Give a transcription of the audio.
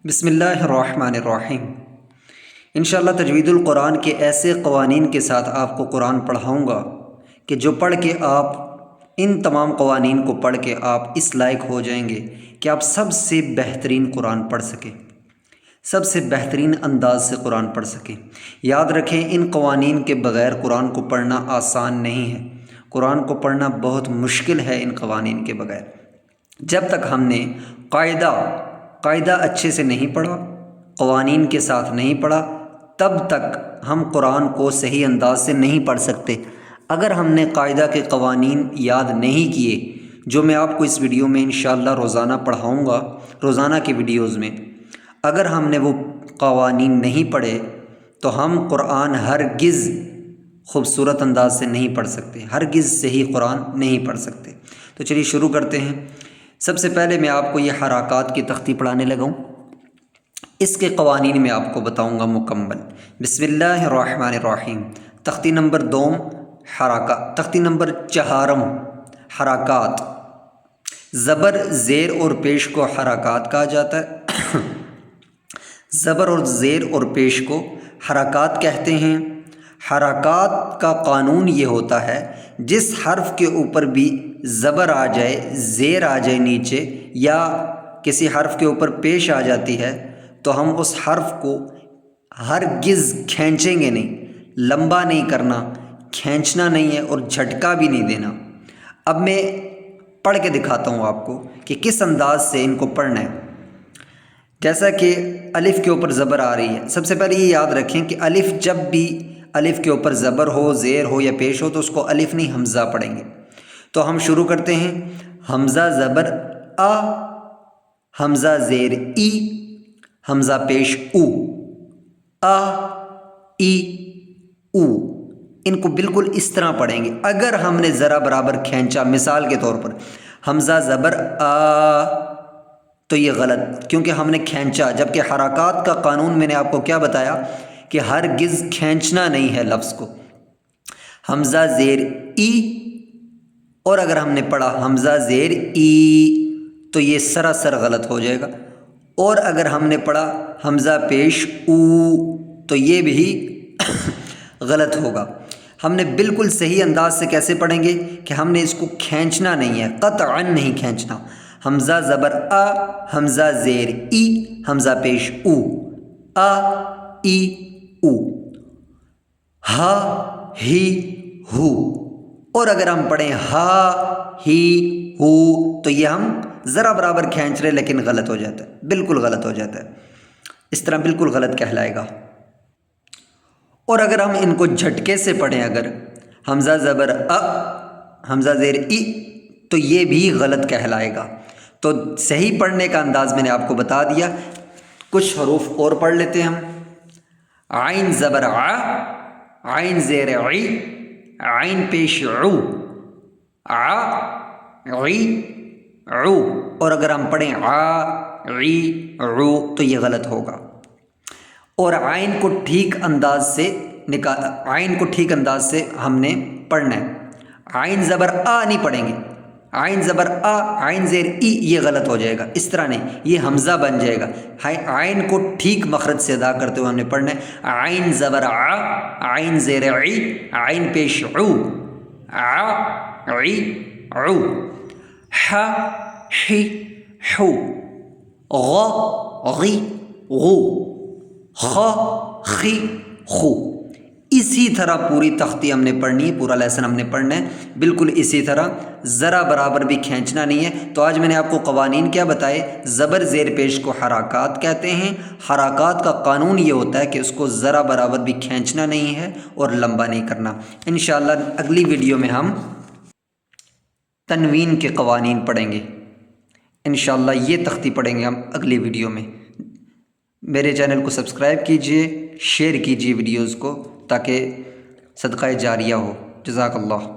بسم اللہ الرحمن الرحیم۔ انشاءاللہ تجوید القرآن کے ایسے قوانین کے ساتھ آپ کو قرآن پڑھاؤں گا کہ جو پڑھ کے آپ ان تمام قوانین کو پڑھ کے آپ اس لائق ہو جائیں گے کہ آپ سب سے بہترین قرآن پڑھ سکیں، سب سے بہترین انداز سے قرآن پڑھ سکیں۔ یاد رکھیں، ان قوانین کے بغیر قرآن کو پڑھنا آسان نہیں ہے، قرآن کو پڑھنا بہت مشکل ہے ان قوانین کے بغیر۔ جب تک ہم نے قاعدہ اچھے سے نہیں پڑھا، قوانین کے ساتھ نہیں پڑھا، تب تک ہم قرآن کو صحیح انداز سے نہیں پڑھ سکتے۔ اگر ہم نے قاعدہ کے قوانین یاد نہیں کیے، جو میں آپ کو اس ویڈیو میں انشاءاللہ روزانہ پڑھاؤں گا، روزانہ کی ویڈیوز میں اگر ہم نے وہ قوانین نہیں پڑھے تو ہم قرآن ہرگز خوبصورت انداز سے نہیں پڑھ سکتے، ہرگز صحیح قرآن نہیں پڑھ سکتے۔ تو چلیے شروع کرتے ہیں۔ سب سے پہلے میں آپ کو یہ حرکات کی تختی پڑھانے لگا ہوں، اس کے قوانین میں آپ کو بتاؤں گا مکمل۔ بسم اللہ الرحمن الرحیم۔ تختی نمبر 2 حرکات، تختی نمبر 4 حرکات۔ زبر، زیر اور پیش کو حرکات کہا جاتا ہے۔ زبر اور زیر اور پیش کو حرکات کہتے ہیں۔ حرکات کا قانون یہ ہوتا ہے، جس حرف کے اوپر بھی زبر آ جائے، زیر آ جائے نیچے، یا کسی حرف کے اوپر پیش آ جاتی ہے تو ہم اس حرف کو ہرگز کھینچیں گے نہیں، لمبا نہیں کرنا، کھینچنا نہیں ہے اور جھٹکا بھی نہیں دینا۔ اب میں پڑھ کے دکھاتا ہوں آپ کو کہ کس انداز سے ان کو پڑھنا ہے۔ جیسا کہ الف کے اوپر زبر آ رہی ہے، سب سے پہلے یہ یاد رکھیں کہ الف جب بھی الف کے اوپر زبر ہو، زیر ہو یا پیش ہو تو اس کو الف نہیں حمزہ پڑھیں گے۔ تو ہم شروع کرتے ہیں۔ حمزہ زبر آ، حمزہ زیر ای، حمزہ پیش او، آ ای او۔ ان کو بالکل اس طرح پڑھیں گے۔ اگر ہم نے ذرا برابر کھینچا، مثال کے طور پر حمزہ زبر آ، تو یہ غلط، کیونکہ ہم نے کھینچا، جبکہ حرکات کا قانون میں نے آپ کو کیا بتایا کہ ہرگز کھینچنا نہیں ہے لفظ کو۔ حمزہ زیر ای، اور اگر ہم نے پڑھا حمزہ زیر ای تو یہ سراسر غلط ہو جائے گا، اور اگر ہم نے پڑھا حمزہ پیش او تو یہ بھی غلط ہوگا۔ ہم نے بالکل صحیح انداز سے کیسے پڑھیں گے کہ ہم نے اس کو کھینچنا نہیں ہے، قطعاً نہیں کھینچنا۔ حمزہ زبر آ، حمزہ زیر ای، حمزہ پیش او، آ ای او، ہا ہی ہو۔ اور اگر ہم پڑھیں ہا ہی ہو تو یہ ہم ذرا برابر کھینچ رہے لیکن غلط ہو جاتا ہے، بالکل غلط ہو جاتا ہے، اس طرح بالکل غلط کہلائے گا۔ اور اگر ہم ان کو جھٹکے سے پڑھیں، اگر حمزہ زبر ا، حمزہ زیر ای تو یہ بھی غلط کہلائے گا۔ تو صحیح پڑھنے کا انداز میں نے آپ کو بتا دیا۔ کچھ حروف اور پڑھ لیتے ہیں ہم۔ عین زبر ع، عین زیر عی، عین پیش عو، ع عی عو۔ اور اگر ہم پڑھیں ع عی عو تو یہ غلط ہوگا۔ اور عین کو ٹھیک انداز سے عین کو ٹھیک انداز سے ہم نے پڑھنا ہے۔ عین زبر آ نہیں پڑھیں گے، عین زبر آ، عین زیر ای یہ غلط ہو جائے گا، اس طرح نہیں، یہ حمزہ بن جائے گا۔ عین کو ٹھیک مخرج سے ادا کرتے ہوئے ہم نے پڑھنا ہے۔ عین زبر ع، عین زیر عی، عین پیش عو، ع عی عو، ح حی حو، غ غی غو، خ خی خو۔ اسی طرح پوری تختی ہم نے پڑھنی ہے، پورا لیسن ہم نے پڑھنا ہے بالکل اسی طرح، ذرا برابر بھی کھینچنا نہیں ہے۔ تو آج میں نے آپ کو قوانین کیا بتائے؟ زبر زیر پیش کو حرکات کہتے ہیں۔ حرکات کا قانون یہ ہوتا ہے کہ اس کو ذرا برابر بھی کھینچنا نہیں ہے اور لمبا نہیں کرنا۔ انشاءاللہ اگلی ویڈیو میں ہم تنوین کے قوانین پڑھیں گے، انشاءاللہ یہ تختی پڑھیں گے ہم اگلی ویڈیو میں۔ میرے چینل کو سبسکرائب کیجئے، شیئر کیجئے ویڈیوز کو، تاکہ صدقہ جاریہ ہو۔ جزاک اللہ۔